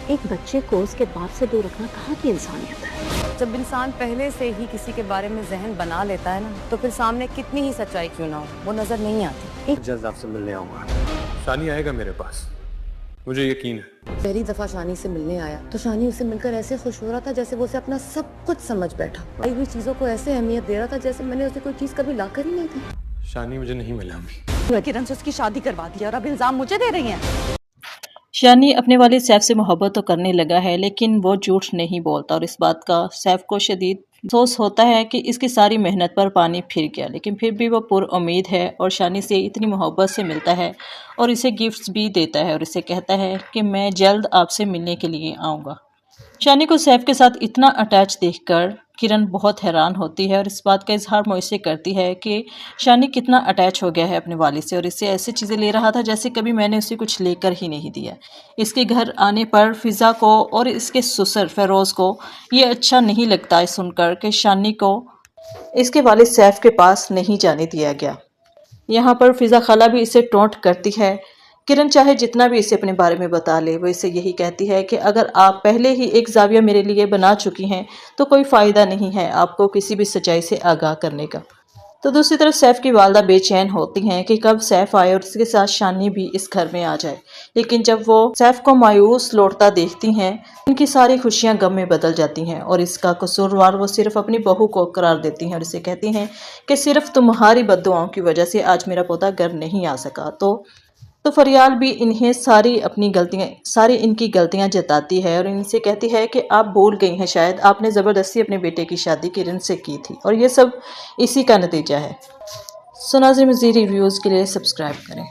एक बच्चे को उसके बाप से दूर रखना कहाँ की इंसानियत है। जब इंसान पहले से ही किसी के बारे में जहन बना लेता है ना, तो फिर सामने कितनी ही सच्चाई क्यों ना हो, वो नजर नहीं आती। जल्द आपसे मिलने आऊंगा। शानी आएगा मेरे पास, मुझे यकीन है। पहली दफा शानी से मिलने आया तो शानी उसे मिलकर ऐसे खुश हो रहा था जैसे वो उसे अपना सब कुछ समझ बैठा। आई हुई चीजों को ऐसे अहमियत दे रहा था जैसे मैंने उसे कोई चीज कभी लाकर ही नहीं दी। शानी मुझे नहीं मिला अम्मी। किरण से उसकी शादी करवा दी और अब इल्जाम मुझे दे रही हैं। शानी अपने वालिद सैफ से मोहब्बत तो करने लगा है, लेकिन वो झूठ नहीं बोलता और इस बात का सैफ को शदीद अफसोस होता है कि इसकी सारी मेहनत पर पानी फिर गया। लेकिन फिर भी वो पुरउम्मीद है और शानी से इतनी मोहब्बत से मिलता है और इसे गिफ्ट्स भी देता है और इसे कहता है कि मैं जल्द आपसे मिलने के लिए आऊँगा। शानी को सैफ के साथ इतना अटैच देखकर किरण बहुत हैरान होती है और इस बात का इजहार मुझसे करती है कि शानी कितना अटैच हो गया है अपने वालिद से और इससे ऐसी चीज़ें ले रहा था जैसे कभी मैंने उसे कुछ लेकर ही नहीं दिया। इसके घर आने पर फ़िज़ा को और इसके ससुर फ़ेरोज़ को ये अच्छा नहीं लगता है सुनकर कि शानी को इसके वालिद सैफ के पास नहीं जाने दिया गया। यहाँ पर फ़िज़ा खाला भी इसे टोंट करती है। किरण चाहे जितना भी इसे अपने बारे में बता ले, वो इसे यही कहती है कि अगर आप पहले ही एक जाविया मेरे लिए बना चुकी हैं तो कोई फ़ायदा नहीं है आपको किसी भी सच्चाई से आगाह करने का। तो दूसरी तरफ सैफ की वालदा बेचैन होती हैं कि कब सैफ आए और उसके साथ शानी भी इस घर में आ जाए। लेकिन जब वो सैफ को मायूस लौटता देखती हैं, उनकी सारी खुशियां गम में बदल जाती हैं और इसका कसूरवार वो सिर्फ अपनी बहू को करार देती हैं और इसे कहती हैं कि सिर्फ तुम्हारी बद्दुआओं की वजह से आज मेरा पोता घर नहीं आ सका। तो फरियाल भी इन्हें सारी इनकी गलतियां जताती है और इनसे कहती है कि आप भूल गई हैं, शायद आपने ज़बरदस्ती अपने बेटे की शादी किरण से की थी और ये सब इसी का नतीजा है। सो नाज़रीन, मज़ीद रिव्यूज़ के लिए सब्सक्राइब करें।